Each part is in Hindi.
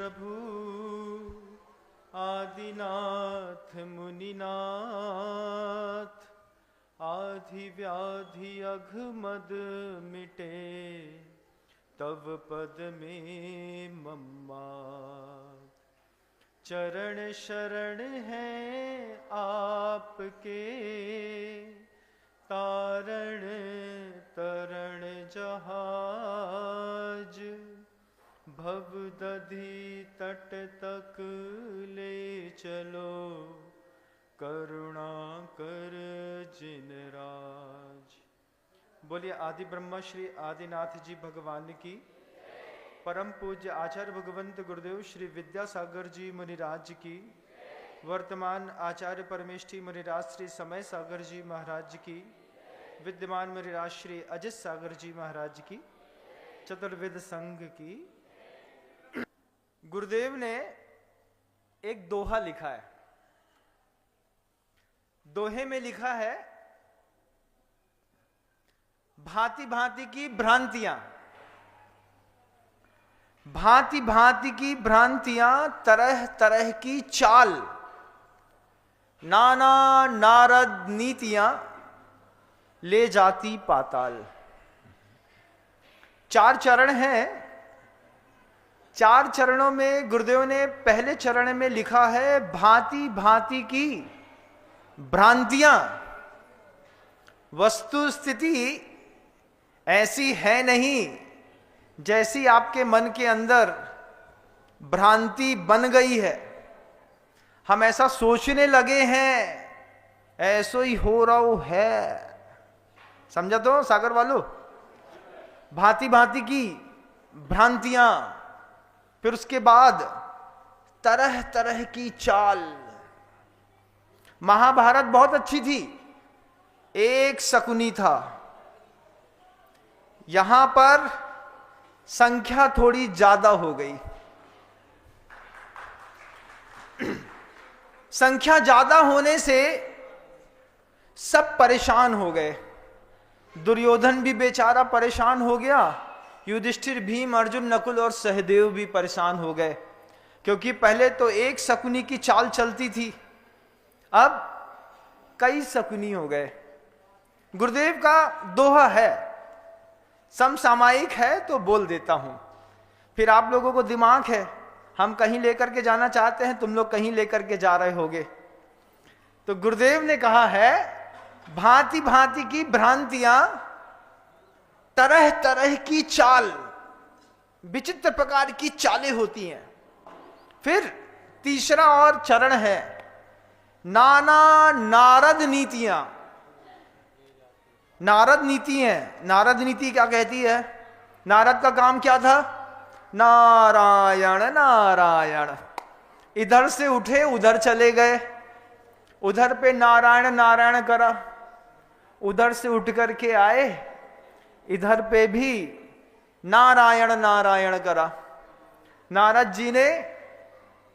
प्रभु आदिनाथ मुनिनाथ, आधि व्याधि अघमद मिटे, तव पद में मम्मा। चरण शरण है आपके, तारण तरण जहाज, भव दधि तट तक ले चलो, करुणा कर जिन राज। बोलिए आदि ब्रह्मा श्री आदिनाथ जी भगवान की, परम पूज्य आचार्य भगवंत गुरुदेव श्री विद्यासागर जी मुनिराज की, वर्तमान आचार्य परमेष्ठी मुनिराज श्री समय सागर जी महाराज की, विद्यमान मुनिराज श्री अजित सागर जी महाराज की, चतुर्वेद संघ की। गुरुदेव ने एक दोहा लिखा है। दोहे में लिखा है, भांति भांति की भ्रांतियां, भांति भांति की भ्रांतियां, तरह तरह की चाल, नाना नारद नीतियां ले जाती पाताल। 4 चरण हैं। 4 चरणों में गुरुदेव ने पहले चरण में लिखा है, भांति भांति की भ्रांतियां, वस्तु स्थिति ऐसी है नहीं जैसी आपके मन के अंदर भ्रांति बन गई है। हम ऐसा सोचने लगे हैं, ऐसो ही हो रहा है। समझा तो सागर वालों? भांति भांति की भ्रांतियां, फिर उसके बाद तरह तरह की चाल। महाभारत बहुत अच्छी थी, एक शकुनी था। यहां पर संख्या थोड़ी ज्यादा हो गई। संख्या ज्यादा होने से सब परेशान हो गए। दुर्योधन भी बेचारा परेशान हो गया, युधिष्ठिर, भीम, अर्जुन, नकुल और सहदेव भी परेशान हो गए, क्योंकि पहले तो एक शकुनी की चाल चलती थी, अब कई शकुनी हो गए। गुरुदेव का दोहा है, समसामयिक है तो बोल देता हूं, फिर आप लोगों को दिमाग है, हम कहीं लेकर के जाना चाहते हैं, तुम लोग कहीं लेकर के जा रहे होगे। तो गुरुदेव ने कहा है, भांति भांति की भ्रांतियां, तरह तरह की चाल, विचित्र प्रकार की चालें होती हैं। फिर तीसरा और चरण है, नाना नारद नीतियां। नारद नीति है। नारद नीति क्या कहती है? नारद का काम क्या था? नारायण नारायण। इधर से उठे उधर चले गए, उधर पे नारायण नारायण करा, उधर से उठ करके आए, इधर पे भी नारायण नारायण करा। नारद जी ने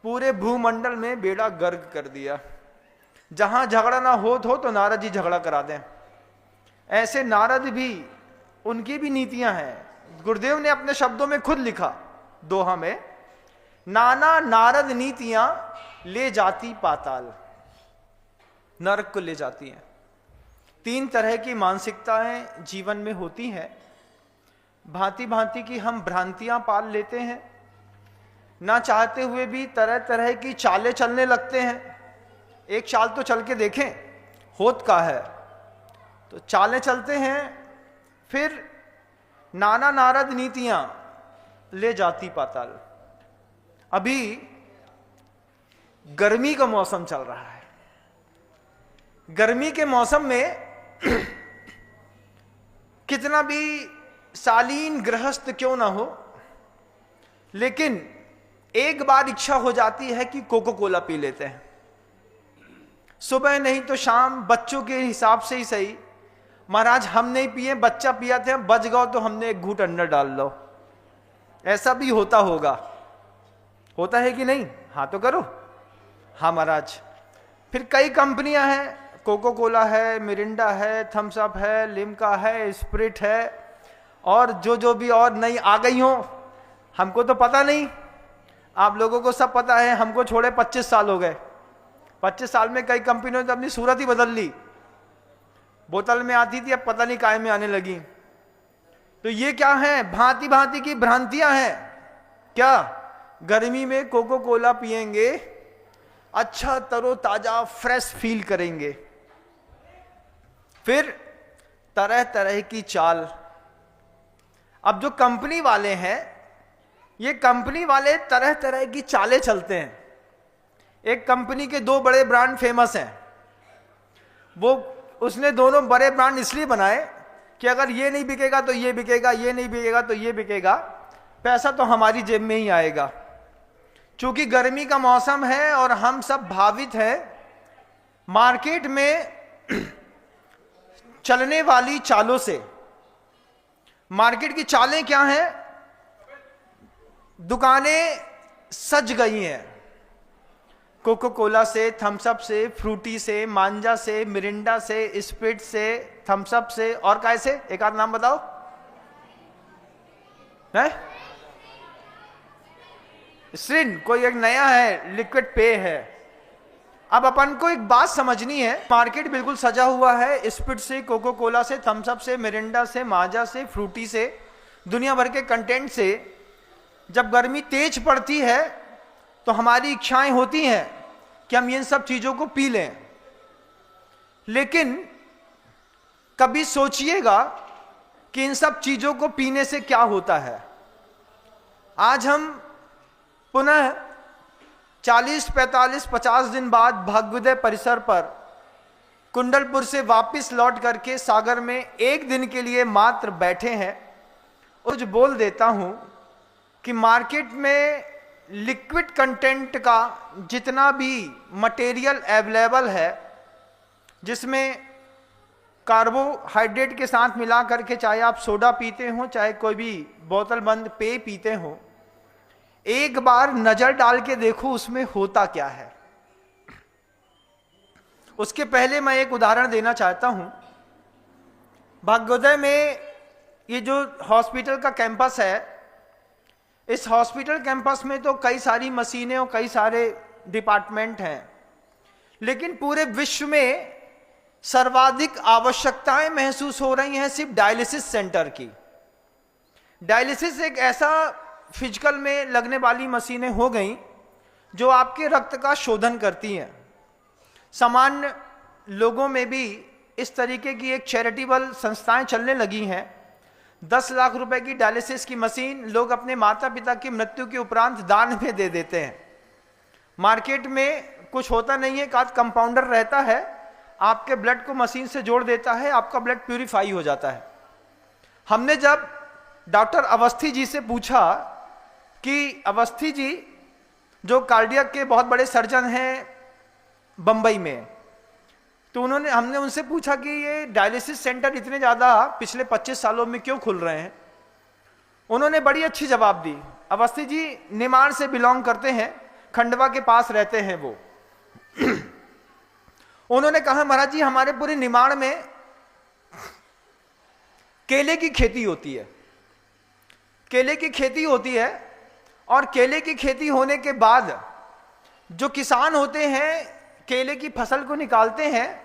पूरे भूमंडल में बेड़ा गर्क कर दिया। जहां झगड़ा ना हो तो नारद जी झगड़ा करा दें। ऐसे नारद भी, उनकी भी नीतियां हैं। गुरुदेव ने अपने शब्दों में खुद लिखा दोहा में, नाना नारद नीतियां ले जाती पाताल, नरक को ले जाती हैं। 3 तरह की मानसिकताएं जीवन में होती हैं। भांति भांति की हम भ्रांतियां पाल लेते हैं, ना चाहते हुए भी तरह तरह की चालें चलने लगते हैं। एक चाल तो चल के देखें, होत का है, तो चालें चलते हैं। फिर नाना नारद नीतियां ले जाती पाताल। अभी गर्मी का मौसम चल रहा है। गर्मी के मौसम में कितना भी शालीन गृहस्थ क्यों ना हो, लेकिन एक बार इच्छा हो जाती है कि कोको कोला पी लेते हैं। सुबह नहीं तो शाम, बच्चों के हिसाब से ही सही। महाराज हम नहीं पिए, बच्चा पिया थे, बच गओ तो हमने एक घूंट अंदर डाल लो। ऐसा भी होता होगा, होता है कि नहीं? हाँ तो करो। हाँ महाराज। फिर कई कंपनियां हैं, कोको कोला है, मिरिंडा है, थम्स अप है, लिम्का है, स्प्रिट है, और जो जो भी और नई आ गई हो, हमको तो पता नहीं। आप लोगों को सब पता है, हमको छोड़े 25 साल हो गए। 25 साल में कई कंपनियों ने तो अपनी सूरत ही बदल ली। बोतल में आती थी, अब पता नहीं काय में आने लगी। तो ये क्या है? भांति भांति की भ्रांतियां हैं। क्या गर्मी में कोको कोला पिएंगे, अच्छा तरोताजा फ्रेश फील करेंगे। फिर तरह तरह की चाल। अब जो कंपनी वाले हैं, ये कंपनी वाले तरह तरह की चालें चलते हैं। एक कंपनी के 2 बड़े ब्रांड फेमस हैं। वो उसने दोनों बड़े ब्रांड इसलिए बनाए कि अगर ये नहीं बिकेगा तो ये बिकेगा, ये नहीं बिकेगा तो ये बिकेगा, पैसा तो हमारी जेब में ही आएगा। चूंकि गर्मी का मौसम है और हम सब भावित हैं मार्केट में चलने वाली चालों से। मार्केट की चालें क्या हैं? दुकानें सज गई हैं, कोको कोला से, थम्स अप से, फ्रूटी से, मांजा से, मिरिंडा से, स्प्रिट से, थम्स अप से, और कैसे? एक आध नाम बताओ है? स्ट्रिन कोई एक नया है, लिक्विड पेय है। अब अपन को एक बात समझनी है, मार्केट बिल्कुल सजा हुआ है स्प्रिट से, कोको कोला से, थम्स अप से, मिरिंडा से, माजा से, फ्रूटी से, दुनिया भर के कंटेंट से। जब गर्मी तेज पड़ती है तो हमारी इच्छाएं होती हैं कि हम इन सब चीजों को पी लें, लेकिन कभी सोचिएगा कि इन सब चीजों को पीने से क्या होता है। आज हम पुनः 40, 45, 50 दिन बाद भाग्योदय परिसर पर कुंडलपुर से वापस लौट करके सागर में एक दिन के लिए मात्र बैठे हैं। और जो बोल देता हूं कि मार्केट में लिक्विड कंटेंट का जितना भी मटेरियल अवेलेबल है, जिसमें कार्बोहाइड्रेट के साथ मिला करके, चाहे आप सोडा पीते हो, चाहे कोई भी बोतल बंद पेय पीते हो, एक बार नजर डाल के देखो उसमें होता क्या है। उसके पहले मैं एक उदाहरण देना चाहता हूं। भाग्योदय में ये जो हॉस्पिटल का कैंपस है, इस हॉस्पिटल कैंपस में तो कई सारी मशीनें और कई सारे डिपार्टमेंट हैं, लेकिन पूरे विश्व में सर्वाधिक आवश्यकताएं महसूस हो रही हैं सिर्फ डायलिसिस सेंटर की। डायलिसिस एक ऐसा फिजिकल में लगने वाली मशीनें हो गई जो आपके रक्त का शोधन करती हैं। सामान्य लोगों में भी इस तरीके की एक चैरिटेबल संस्थाएं चलने लगी हैं। 10 लाख रुपए की डायलिसिस की मशीन लोग अपने माता पिता की मृत्यु के उपरांत दान में दे देते हैं। मार्केट में कुछ होता नहीं है, का कंपाउंडर रहता है, आपके ब्लड को मशीन से जोड़ देता है, आपका ब्लड प्यूरिफाई हो जाता है। हमने जब डॉक्टर अवस्थी जी से पूछा कि अवस्थी जी जो कार्डियक के बहुत बड़े सर्जन हैं बंबई में, तो हमने उनसे पूछा कि ये डायलिसिस सेंटर इतने ज़्यादा पिछले 25 सालों में क्यों खुल रहे हैं। उन्होंने बड़ी अच्छी जवाब दी। अवस्थी जी निमाड़ से बिलोंग करते हैं, खंडवा के पास रहते हैं वो। उन्होंने कहा, महाराज जी हमारे पूरे निमाड़ में केले की खेती होती है। केले की खेती होती है और केले की खेती होने के बाद जो किसान होते हैं केले की फसल को निकालते हैं,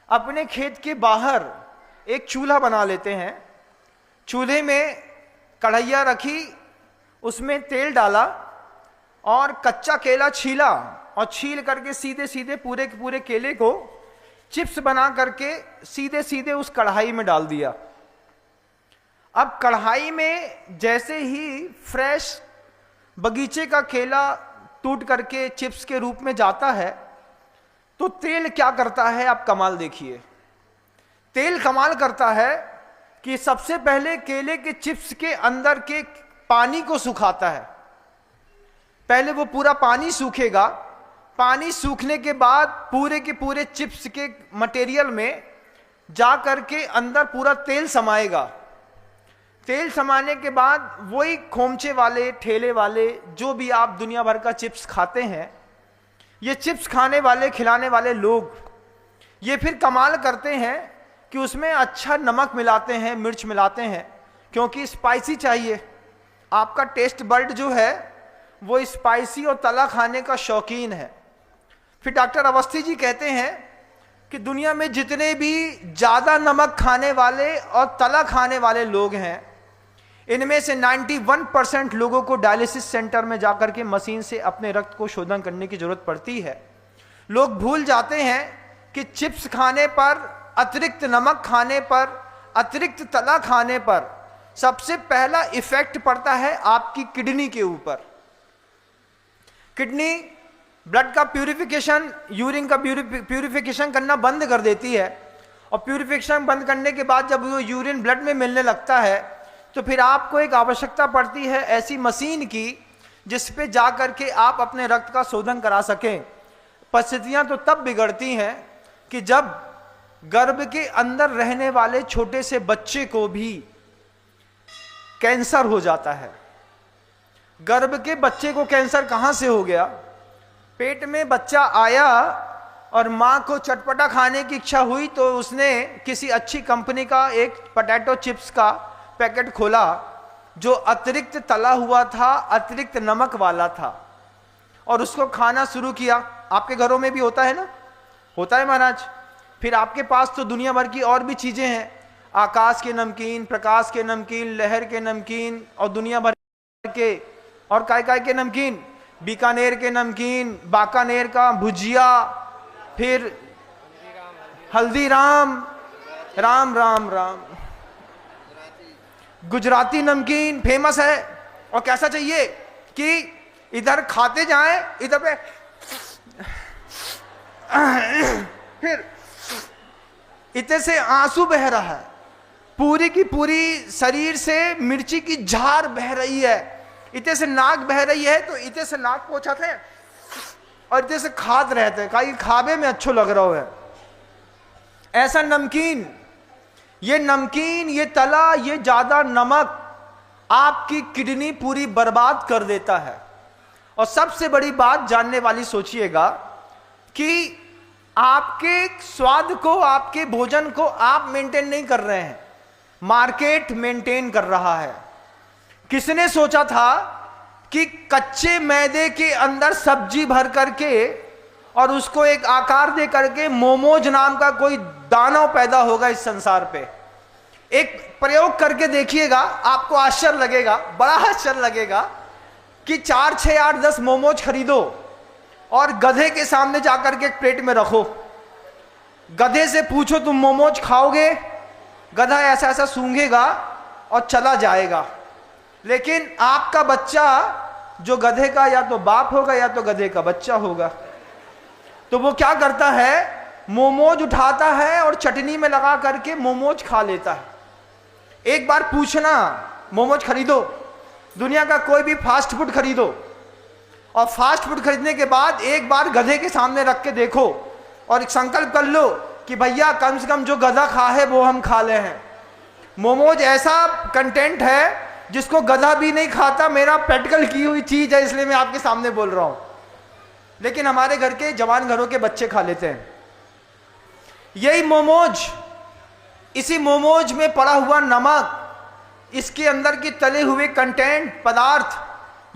अपने खेत के बाहर एक चूल्हा बना लेते हैं। चूल्हे में कढ़ैया रखी, उसमें तेल डाला और कच्चा केला छीला और छील करके सीधे सीधे पूरे के पूरे केले को चिप्स बना करके सीधे सीधे उस कढ़ाई में डाल दिया। अब कढ़ाई में जैसे ही फ्रेश बगीचे का केला टूट करके चिप्स के रूप में जाता है, तो तेल क्या करता है आप कमाल देखिए। तेल कमाल करता है कि सबसे पहले केले के चिप्स के अंदर के पानी को सुखाता है। पहले वो पूरा पानी सूखेगा, पानी सूखने के बाद पूरे के पूरे चिप्स के मटेरियल में जा करके अंदर पूरा तेल समाएगा। तेल समाने के बाद वही खोमचे वाले, ठेले वाले, जो भी आप दुनिया भर का चिप्स खाते हैं, ये चिप्स खाने वाले, खिलाने वाले लोग ये फिर कमाल करते हैं कि उसमें अच्छा नमक मिलाते हैं, मिर्च मिलाते हैं, क्योंकि स्पाइसी चाहिए। आपका टेस्ट बर्ड जो है वो स्पाइसी और तला खाने का शौकीन है। फिर डॉक्टर अवस्थी जी कहते हैं कि दुनिया में जितने भी ज़्यादा नमक खाने वाले और तला खाने वाले लोग हैं, इनमें से 91% लोगों को डायलिसिस सेंटर में जाकर के मशीन से अपने रक्त को शोधन करने की जरूरत पड़ती है। लोग भूल जाते हैं कि चिप्स खाने पर, अतिरिक्त नमक खाने पर, अतिरिक्त तला खाने पर सबसे पहला इफेक्ट पड़ता है आपकी किडनी के ऊपर। किडनी ब्लड का प्यूरिफिकेशन, यूरिन का प्यूरिफिकेशन करना बंद कर देती है, और प्यूरिफिकेशन बंद करने के बाद जब वो यूरिन ब्लड में मिलने लगता है तो फिर आपको एक आवश्यकता पड़ती है ऐसी मशीन की जिस पे जा कर के आप अपने रक्त का शोधन करा सकें। परिस्थितियां तो तब बिगड़ती हैं कि जब गर्भ के अंदर रहने वाले छोटे से बच्चे को भी कैंसर हो जाता है। गर्भ के बच्चे को कैंसर कहां से हो गया? पेट में बच्चा आया और मां को चटपटा खाने की इच्छा हुई तो उसने किसी अच्छी कंपनी का एक पोटैटो चिप्स का पैकेट खोला जो अतिरिक्त तला हुआ था, अतिरिक्त नमक वाला था, और उसको खाना शुरू किया। आपके घरों में भी होता है ना? होता है महाराज। फिर आपके पास तो दुनिया भर की और भी चीजें हैं, आकाश के नमकीन, प्रकाश के नमकीन, लहर के नमकीन, और दुनिया भर के और काय के नमकीन, बीकानेर के नमकीन, बाकानेर का भुजिया, फिर हल्दीराम, राम राम राम, गुजराती नमकीन फेमस है। और कैसा चाहिए कि इधर खाते जाएं, इधर पे फिर इतने से आंसू बह रहा है, पूरी की पूरी शरीर से मिर्ची की झार बह रही है, इतने से नाक बह रही है, तो इतने से नाक पोछाते हैं और इतने से खाद रहते हैं, कहीं खाबे में अच्छो लग रहा है। ऐसा नमकीन, ये तला, ये ज्यादा नमक आपकी किडनी पूरी बर्बाद कर देता है। और सबसे बड़ी बात जानने वाली सोचिएगा कि आपके स्वाद को, आपके भोजन को आप मेंटेन नहीं कर रहे हैं, मार्केट मेंटेन कर रहा है। किसने सोचा था कि कच्चे मैदे के अंदर सब्जी भर करके और उसको एक आकार दे करके मोमोज नाम का कोई दानव पैदा होगा इस संसार पे? एक प्रयोग करके देखिएगा, आपको आश्चर्य लगेगा, बड़ा आश्चर्य लगेगा कि 4, 6, 8, 10 मोमोज खरीदो और गधे के सामने जाकर के एक प्लेट में रखो। गधे से पूछो तुम मोमोज खाओगे? गधा ऐसा ऐसा सूंघेगा और चला जाएगा। लेकिन आपका बच्चा जो गधे का या तो बाप होगा या तो गधे का बच्चा होगा, तो वो क्या करता है? मोमोज उठाता है और चटनी में लगा करके मोमोज खा लेता है। एक बार पूछना, मोमोज खरीदो, दुनिया का कोई भी फास्ट फूड खरीदो, और फास्ट फूड खरीदने के बाद एक बार गधे के सामने रख के देखो और एक संकल्प कर लो कि भैया कम से कम जो गधा खा है वो हम खा ले हैं। मोमोज ऐसा कंटेंट है जिसको गधा भी नहीं खाता, मेरा प्रैक्टिकल की हुई चीज है, इसलिए मैं आपके सामने बोल रहा हूं। लेकिन हमारे घर के जवान घरों के बच्चे खा लेते हैं यही मोमोज। इसी मोमोज में पड़ा हुआ नमक, इसके अंदर की तले हुए कंटेंट, पदार्थ,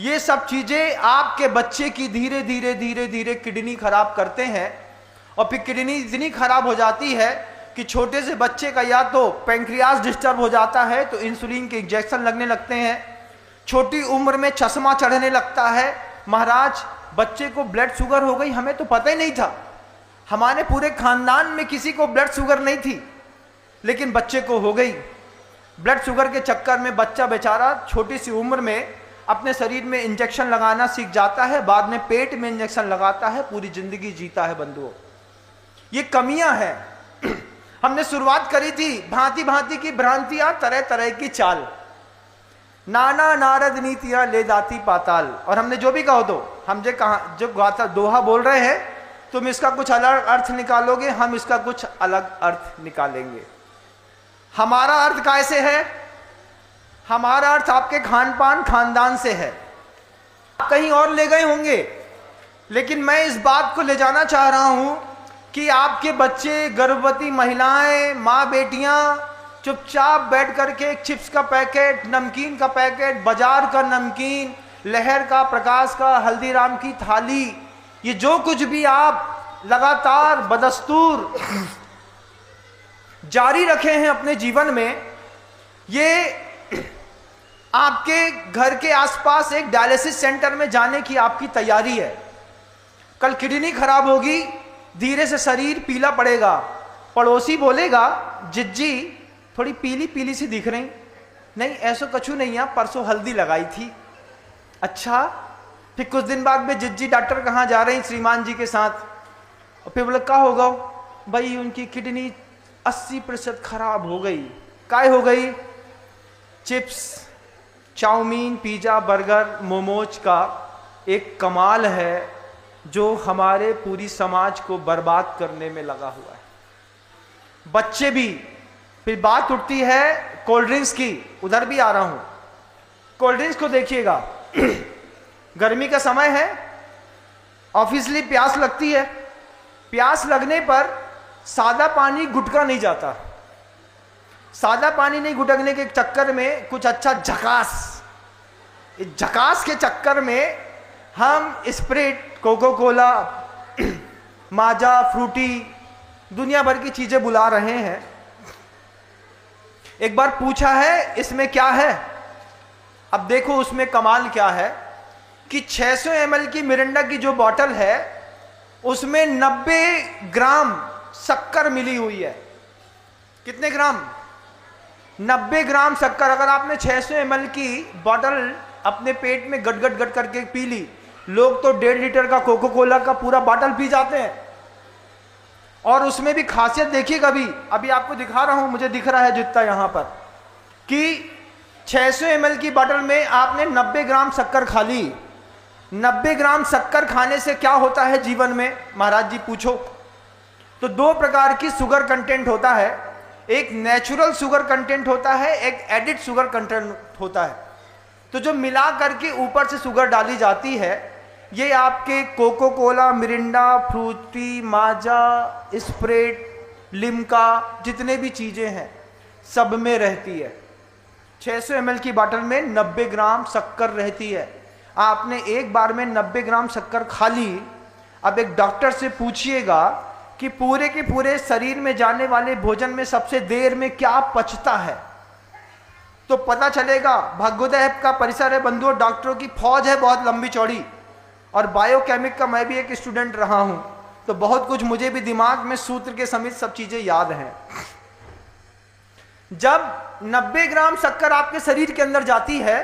ये सब चीजें आपके बच्चे की धीरे धीरे धीरे धीरे किडनी खराब करते हैं। और फिर किडनी इतनी खराब हो जाती है कि छोटे से बच्चे का या तो पैंक्रियाज डिस्टर्ब हो जाता है तो इंसुलिन के इंजेक्शन लगने लगते हैं, छोटी उम्र में चश्मा चढ़ने लगता है। महाराज, बच्चे को ब्लड शुगर हो गई, हमें तो पता ही नहीं था, हमारे पूरे खानदान में किसी को ब्लड शुगर नहीं थी, लेकिन बच्चे को हो गई। ब्लड शुगर के चक्कर में बच्चा बेचारा छोटी सी उम्र में अपने शरीर में इंजेक्शन लगाना सीख जाता है, बाद में पेट में इंजेक्शन लगाता है, पूरी जिंदगी जीता है। बंधुओं, ये कमियां हैं। हमने शुरुआत करी थी भांति भांति की भ्रांतियां, तरह तरह की चाल, नाना नारद नीतियां ले जाती पाताल। और हमने जो भी कहो तो हम जो गाता दोहा बोल रहे हैं, तुम इसका कुछ अलग अर्थ निकालोगे, हम इसका कुछ अलग अर्थ निकालेंगे। हमारा अर्थ कैसे है? हमारा अर्थ आपके खान पान खानदान से है। आप कहीं और ले गए होंगे, लेकिन मैं इस बात को ले जाना चाह रहा हूं कि आपके बच्चे, गर्भवती महिलाएं, माँ बेटियां चुपचाप बैठ करके चिप्स का पैकेट, नमकीन का पैकेट, बाजार का नमकीन, लहर का, प्रकाश का, हल्दीराम की थाली, ये जो कुछ भी आप लगातार बदस्तूर जारी रखे हैं अपने जीवन में, ये आपके घर के आसपास एक डायलिसिस सेंटर में जाने की आपकी तैयारी है। कल किडनी खराब होगी, धीरे से शरीर पीला पड़ेगा, पड़ोसी बोलेगा जिज्जी थोड़ी पीली पीली सी दिख रही, नहीं ऐसा कछु नहीं है, परसों हल्दी लगाई थी। अच्छा, फिर कुछ दिन बाद में जिज्जी डॉक्टर कहाँ जा रही श्रीमान जी के साथ, और फिर बोले क्या होगा भाई, उनकी किडनी 80% खराब हो गई। काय हो गई? Chips, chowmein, pizza, burger, momos का एक कमाल है जो हमारे पूरी समाज को बर्बाद करने में लगा हुआ है। बच्चे भी, फिर बात उठती है कोल्ड ड्रिंक्स की, उधर भी आ रहा हूं। कोल्ड ड्रिंक्स को देखिएगा, गर्मी का समय है, ऑब्वियसली प्यास लगती है, प्यास लगने पर सादा पानी गुटका नहीं जाता। सादा पानी नहीं गुटकने के चक्कर में कुछ अच्छा झकास, इस झकास के चक्कर में हम स्प्राइट, कोको कोला, माजा, फ्रूटी, दुनिया भर की चीजें बुला रहे हैं। एक बार पूछा है इसमें क्या है, अब देखो उसमें कमाल क्या है कि 600 ml की मिरिंडा की जो बॉटल है उसमें 90 ग्राम शक्कर मिली हुई है। कितने ग्राम? 90 ग्राम शक्कर। अगर आपने 600 ml की बॉटल अपने पेट में गट गट गट करके पी ली, लोग तो 1.5 लीटर का कोको कोला का पूरा बॉटल पी जाते हैं। और उसमें भी खासियत देखिए, अभी आपको दिखा रहा हूं, मुझे दिख रहा है जितना यहां पर, कि 600 ml की बॉटल में आपने 90 ग्राम शक्कर खा ली। 90 ग्राम शक्कर खाने से क्या होता है जीवन में, महाराज जी पूछो। तो 2 प्रकार की शुगर कंटेंट होता है, एक नेचुरल शुगर कंटेंट होता है, एक एडिड शुगर कंटेंट होता है। तो जो मिला करके ऊपर से शुगर डाली जाती है, ये आपके कोको कोला, मिरिंडा, फ्रूटी, माजा, स्प्राइट, लिम्का, जितने भी चीजें हैं सब में रहती है। 600 ml की बोतल में 90 ग्राम शक्कर रहती है। आपने एक बार में 90 ग्राम शक्कर खा ली। अब एक डॉक्टर से पूछिएगा कि पूरे के पूरे शरीर में जाने वाले भोजन में सबसे देर में क्या पचता है, तो पता चलेगा। भाग्योदय का परिसर है बंधुओं, डॉक्टरों की फौज है बहुत लंबी चौड़ी, और बायोकेमिक का मैं भी एक स्टूडेंट रहा हूं, तो बहुत कुछ मुझे भी दिमाग में सूत्र के समेत सब चीजें याद हैं। जब 90 ग्राम शक्कर आपके शरीर के अंदर जाती है,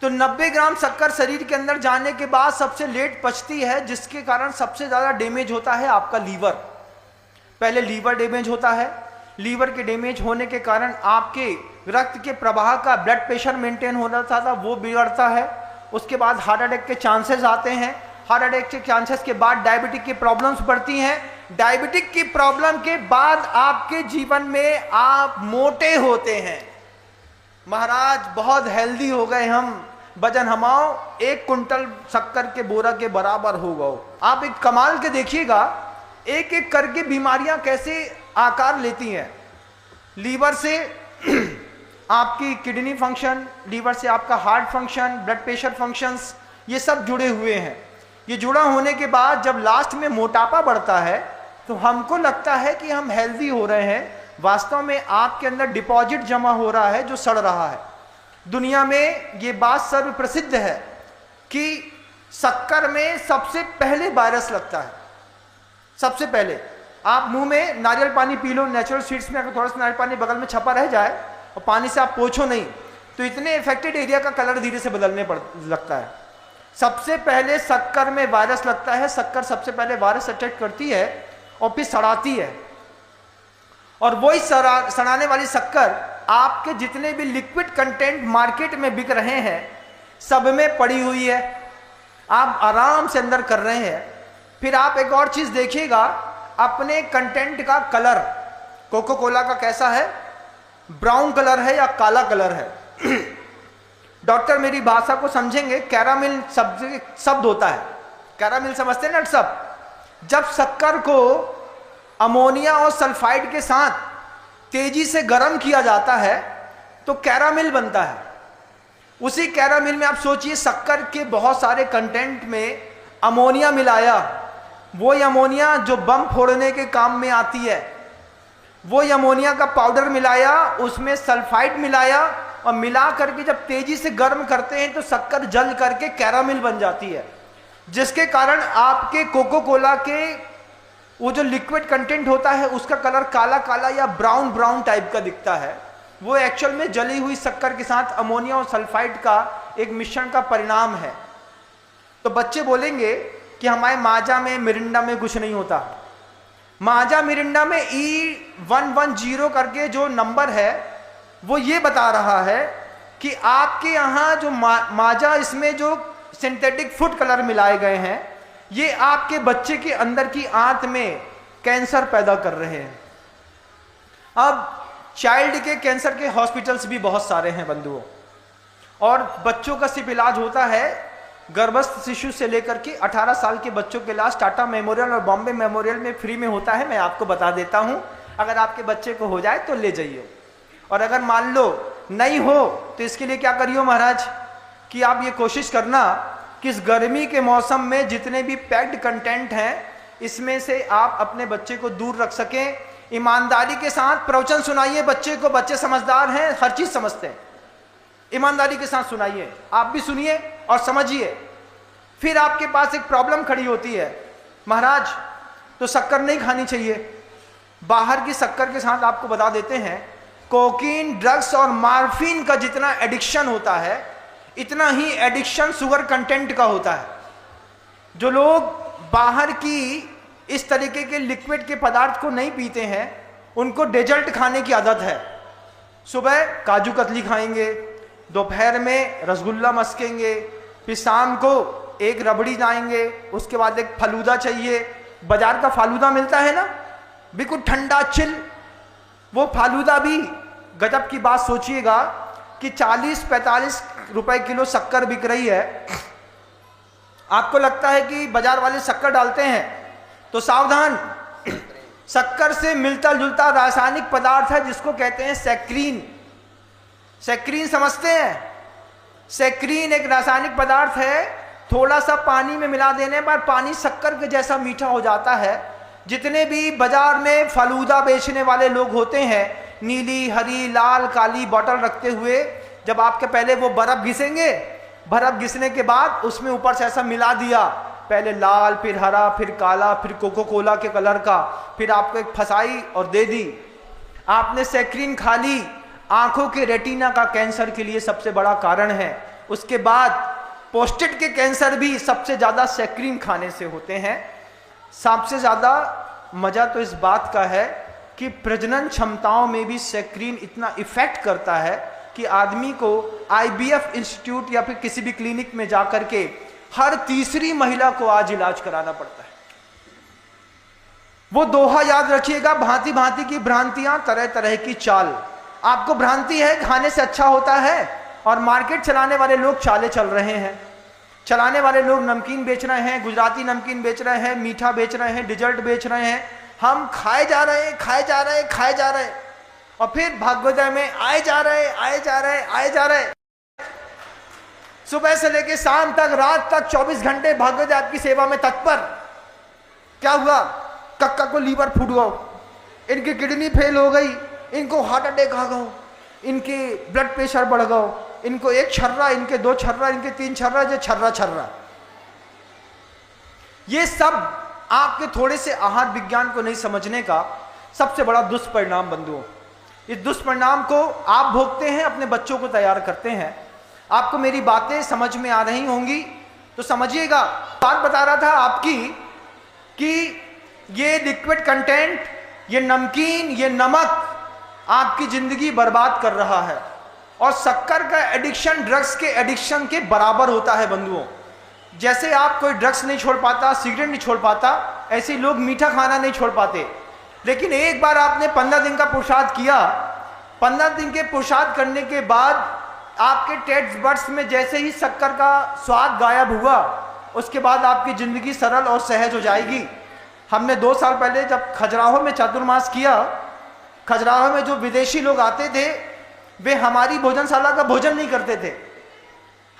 तो 90 ग्राम शक्कर शरीर के अंदर जाने के बाद सबसे लेट पचती है, जिसके कारण सबसे ज्यादा डैमेज होता है आपका लीवर। पहले लीवर डैमेज होता है, लीवर के डैमेज होने के कारण आपके रक्त के प्रवाह का, ब्लड प्रेशर मेंटेन होना था वो बिगड़ता है। उसके बाद हार्ट अटैक के चांसेस आते हैं, हार्ट अटैक के चांसेस के बाद डायबिटिक की प्रॉब्लम्स बढ़ती हैं, डायबिटिक की प्रॉब्लम के बाद आपके जीवन में आप मोटे होते हैं। महाराज बहुत हेल्दी हो गए हम, वजन हमाओ 1 कुंटल शक्कर के बोरा के बराबर हो गए। आप एक कमाल के देखिएगा, एक एक करके बीमारियां कैसे आकार लेती हैं। लीवर से आपकी किडनी फंक्शन, लीवर से आपका heart function, blood pressure functions, ये सब जुड़े हुए हैं। ये जुड़ा होने के बाद जब लास्ट में मोटापा बढ़ता है तो हमको लगता है कि हम हेल्दी हो रहे हैं, वास्तव में आपके अंदर डिपॉजिट जमा हो रहा है जो सड़ रहा है। दुनिया में ये बात सर्व प्रसिद्ध है कि शक्कर में सबसे पहले वायरस लगता है। सबसे पहले आप मुंह में नारियल पानी पी लो, नेचुरल स्वीट्स में अगर थोड़ा सा नारियल पानी बगल में छपा रह जाए और पानी से आप पोछो नहीं, तो इतने इफेक्टेड एरिया का कलर धीरे से बदलने लगता है। सबसे पहले शक्कर में वायरस लगता है। शक्कर सबसे पहले वायरस अटैक करती है और फिर सड़ाती है, और वही सड़ाने वाली शक्कर आपके जितने भी लिक्विड कंटेंट मार्केट में बिक रहे हैं सब में पड़ी हुई है, आप आराम से अंदर कर रहे हैं। फिर आप एक और चीज देखिएगा, अपने कंटेंट का कलर कोको कोला का कैसा है, ब्राउन कलर है या काला कलर है। डॉक्टर मेरी भाषा को समझेंगे, कैरामिल शब्द होता है, कैरामिल समझते हैं ना सब। जब शक्कर को अमोनिया और सल्फाइड के साथ तेजी से गर्म किया जाता है तो कैरामिल बनता है। उसी कैरामिल में आप सोचिए शक्कर के बहुत सारे कंटेंट में अमोनिया मिलाया, वो अमोनिया जो बम फोड़ने के काम में आती है, वो अमोनिया का पाउडर मिलाया, उसमें सल्फाइड मिलाया और मिला करके जब तेजी से गर्म करते हैं तो शक्कर जल करके कैरामिल बन जाती है, जिसके कारण आपके कोको कोला के वो जो लिक्विड कंटेंट होता है उसका कलर काला काला या ब्राउन ब्राउन टाइप का दिखता है। वो एक्चुअल में जली हुई शक्कर के साथ अमोनिया और सल्फाइड का एक मिश्रण का परिणाम है। तो बच्चे बोलेंगे कि हमारे माजा में मिरिंडा में कुछ नहीं होता। माजा मिरिंडा में E110 करके जो नंबर है वो ये बता रहा है कि आपके यहाँ जो माजा, इसमें जो सिंथेटिक फूड कलर मिलाए गए हैं, ये आपके बच्चे के अंदर की आंत में कैंसर पैदा कर रहे हैं। अब चाइल्ड के कैंसर के हॉस्पिटल्स भी बहुत सारे हैं बंधुओं, और बच्चों का सिर्फ इलाज होता है गर्भस्थ शिशु से लेकर के 18 साल के बच्चों के इलाज टाटा मेमोरियल और बॉम्बे मेमोरियल में फ्री में होता है। मैं आपको बता देता हूं, अगर आपके बच्चे को हो जाए तो ले जाइए, और अगर मान लो नहीं हो तो इसके लिए क्या करियो महाराज कि आप ये कोशिश करना कि इस गर्मी के मौसम में जितने भी पैक्ड कंटेंट हैं इसमें से आप अपने बच्चे को दूर रख सकें। ईमानदारी के साथ प्रवचन सुनाइए बच्चे को, बच्चे समझदार हैं, हर चीज समझते हैं। ईमानदारी के साथ सुनाइए, आप भी सुनिए और समझिए। फिर आपके पास एक प्रॉब्लम खड़ी होती है, महाराज तो शक्कर नहीं खानी चाहिए। बाहर की शक्कर के साथ आपको बता देते हैं, कोकीन, ड्रग्स और मार्फिन का जितना एडिक्शन होता है इतना ही एडिक्शन शुगर कंटेंट का होता है। जो लोग बाहर की इस तरीके के लिक्विड के पदार्थ को नहीं पीते हैं उनको डेजर्ट खाने की आदत है। सुबह काजू कतली खाएंगे, दोपहर में रसगुल्ला मस्केंगे, फिर शाम को एक रबड़ी जाएंगे, उसके बाद एक फलूदा चाहिए। बाजार का फालूदा मिलता है ना, बिल्कुल ठंडा चिल, वो फालूदा भी गजब की बात सोचिएगा कि 40-45 रुपए किलो शक्कर बिक रही है। आपको लगता है कि बाजार वाले शक्कर डालते हैं, तो सावधान, शक्कर से मिलता जुलता रासायनिक पदार्थ है जिसको कहते हैं सैक्रीन। सैक्रीन समझते हैं? सैक्रीन एक रासायनिक पदार्थ है, थोड़ा सा पानी में मिला देने पर पानी शक्कर के जैसा मीठा हो जाता है। जितने भी बाजार में फालूदा बेचने वाले लोग होते हैं, नीली, हरी, लाल, काली बोतल रखते हुए, जब आपके पहले वो बर्फ घिसेंगे, बर्फ घिसने के बाद उसमें ऊपर से ऐसा मिला दिया, पहले लाल, फिर हरा, फिर काला, फिर कोको कोला के कलर का, फिर आपको एक फसाई और दे दी। आपने सैक्रीन खा ली, आंखों के रेटिना का कैंसर के लिए सबसे बड़ा कारण है। उसके बाद पोस्टेट के कैंसर भी सबसे ज्यादा सैक्रीन खाने से होते हैं। सबसे ज्यादा मजा तो इस बात का है कि प्रजनन क्षमताओं में भी सैक्रीन इतना इफेक्ट करता है कि आदमी को IVF इंस्टीट्यूट या फिर किसी भी क्लिनिक में जाकर के हर तीसरी महिला को आज इलाज कराना पड़ता है। वो दोहा याद रखिएगा, भांति भांति की भ्रांतियां, तरह तरह की चाल। आपको भ्रांति है खाने से अच्छा होता है, और मार्केट चलाने वाले लोग चाले चल रहे हैं। चलाने वाले लोग नमकीन बेच रहे हैं, गुजराती नमकीन बेच रहे हैं, मीठा बेच रहे हैं, डिजर्ट बेच रहे हैं। हम खाए जा रहे हैं, खाए जा रहे हैं, खाए जा रहे हैं, और फिर भाग्योदय में आए जा रहे, आए जा रहे, आए जा रहे। सुबह से लेकर शाम तक, रात तक 24 घंटे भाग्योदय आपकी सेवा में तत्पर। क्या हुआ? कक्का को लीवर फूट गया, इनकी किडनी फेल हो गई, इनको हार्ट अटैक आ गया, इनके ब्लड प्रेशर बढ़ गया, इनको एक छर्रा, इनके 2 छर्रा, इनके 3 छर्रा, जो छर्रा छर्रा। ये सब आपके थोड़े से आहार विज्ञान को नहीं समझने का सबसे बड़ा दुष्परिणाम बंधुओं। इस दुष्परिणाम को आप भोगते हैं, अपने बच्चों को तैयार करते हैं। आपको मेरी बातें समझ में आ रही होंगी तो समझिएगा। बात बता रहा था आपकी कि ये लिक्विड कंटेंट, ये नमकीन, ये नमक आपकी जिंदगी बर्बाद कर रहा है, और शक्कर का एडिक्शन ड्रग्स के एडिक्शन के बराबर होता है बंधुओं। जैसे आप कोई ड्रग्स नहीं छोड़ पाता, सिगरेट नहीं छोड़ पाता, ऐसे ही लोग मीठा खाना नहीं छोड़ पाते। लेकिन एक बार आपने 15 दिन का पुरुषार्थ किया, 15 दिन के पुरुषार्थ करने के बाद आपके टेस्ट बड्स में जैसे ही शक्कर का स्वाद गायब हुआ, उसके बाद आपकी जिंदगी सरल और सहज हो जाएगी। हमने 2 साल पहले जब खजुराहो में चातुर्मास किया, खजुराहो में जो विदेशी लोग आते थे वे हमारी भोजनशाला का भोजन नहीं करते थे,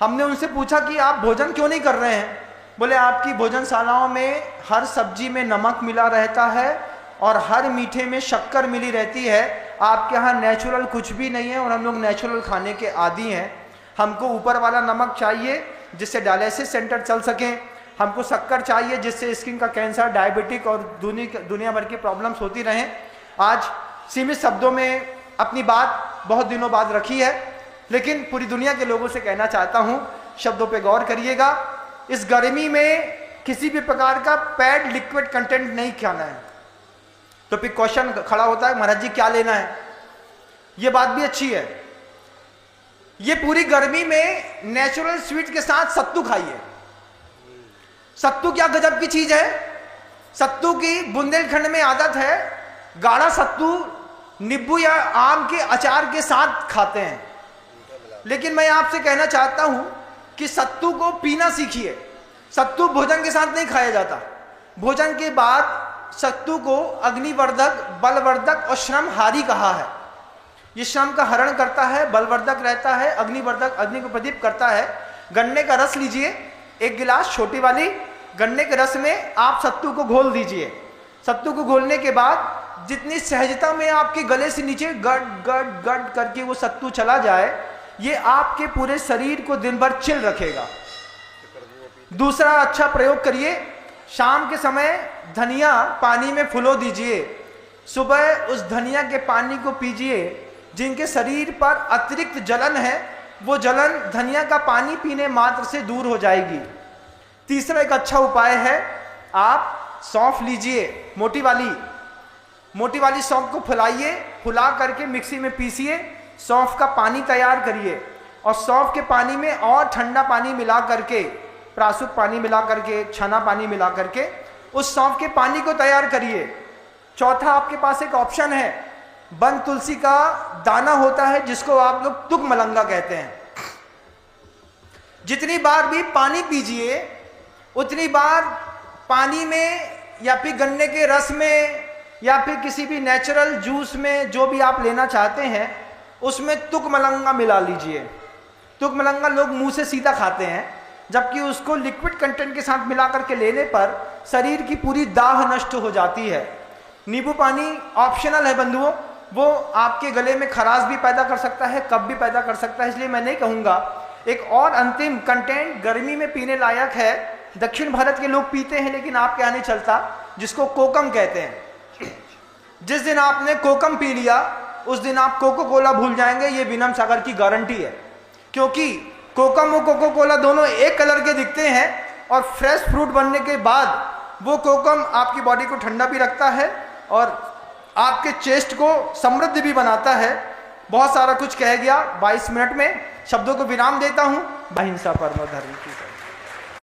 हमने उनसे पूछा कि आप भोजन क्यों नहीं कर रहे हैं? बोले आपकी भोजनशालाओं में हर सब्जी में नमक मिला रहता है और हर मीठे में शक्कर मिली रहती है, आपके यहाँ नेचुरल कुछ भी नहीं है और हम लोग नेचुरल खाने के आदी हैं। हमको ऊपर वाला नमक चाहिए जिससे डायलिसिस सेंटर चल सकें, हमको शक्कर चाहिए जिससे स्किन का कैंसर, डायबिटिक और दुनिया भर की प्रॉब्लम्स होती रहें। आज सीमित शब्दों में अपनी बात बहुत दिनों बाद रखी है, लेकिन पूरी दुनिया के लोगों से कहना चाहता हूँ, शब्दों पे गौर करिएगा। इस गर्मी में किसी भी प्रकार का पैड लिक्विड कंटेंट नहीं खाना है। तो फिर क्वेश्चन खड़ा होता है, महाराज जी क्या लेना है? ये बात भी अच्छी है, ये पूरी गर्मी में नेचुरल स्वीट के साथ सत्तू खाइए। सत्तू क्या गजब की चीज है। सत्तू की बुंदेलखंड में आदत है, गाढ़ा सत्तू नींबू या आम के अचार के साथ खाते हैं। लेकिन मैं आपसे कहना चाहता हूं कि सत्तू को पीना सीखिए। सत्तू भोजन के साथ नहीं खाया जाता। भोजन के बाद सत्तू को अग्निवर्धक, बलवर्धक और श्रमहारी कहा है। ये श्रम का हरण करता है, बलवर्धक रहता है, अग्निवर्धक, अग्नि को प्रदीप करता है। गन्ने का रस लीजिए, एक गिलास छोटी वाली गन्ने के रस में आप सत्तू को घोल दीजिए। सत्तू को घोलने के बाद जितनी सहजता में आपके गले से नीचे गड गड गड करके वो सत्तू चला जाए, ये आपके पूरे शरीर को दिन भर चिल रखेगा। दूसरा अच्छा प्रयोग करिए, शाम के समय धनिया पानी में फुलो दीजिए, सुबह उस धनिया के पानी को पीजिए। जिनके शरीर पर अतिरिक्त जलन है, वो जलन धनिया का पानी पीने मात्र से दूर हो जाएगी। तीसरा एक अच्छा उपाय है, आप सौंफ लीजिए, मोटी वाली सौंफ को फुलाइए, फुला करके मिक्सी में पीसिए, सौंफ का पानी तैयार करिए और सौंफ के पानी में और ठंडा पानी मिला करके, प्रासुक पानी मिला करके, छना पानी मिला करके उस सौंफ के पानी को तैयार करिए। चौथा आपके पास एक ऑप्शन है, वन तुलसी का दाना होता है जिसको आप लोग तुक मलंगा कहते हैं। जितनी बार भी पानी पीजिए उतनी बार पानी में या फिर गन्ने के रस में या फिर किसी भी नेचुरल जूस में, जो भी आप लेना चाहते हैं, उसमें तुक मलंगा मिला लीजिए। तुक मलंगा लोग मुंह से सीधा खाते हैं, जबकि उसको लिक्विड कंटेंट के साथ मिला करके लेने पर शरीर की पूरी दाह नष्ट हो जाती है। नींबू पानी ऑप्शनल है बंधुओं, वो आपके गले में खराश भी पैदा कर सकता है, कफ भी पैदा कर सकता है, इसलिए मैं नहीं कहूँगा। एक और अंतिम कंटेंट गर्मी में पीने लायक है, दक्षिण भारत के लोग पीते हैं लेकिन आपके यहाँ नहीं चलता, जिसको कोकम कहते हैं। जिस दिन आपने कोकम पी लिया उस दिन आप कोको कोला भूल जाएंगे, ये विनम सागर की गारंटी है। क्योंकि कोकम और कोको कोला दोनों एक कलर के दिखते हैं और फ्रेश फ्रूट बनने के बाद वो कोकम आपकी बॉडी को ठंडा भी रखता है और आपके चेस्ट को समृद्ध भी बनाता है। बहुत सारा कुछ कह गया, 22 मिनट में शब्दों को विराम देता हूं। अहिंसा परमो धर्म की।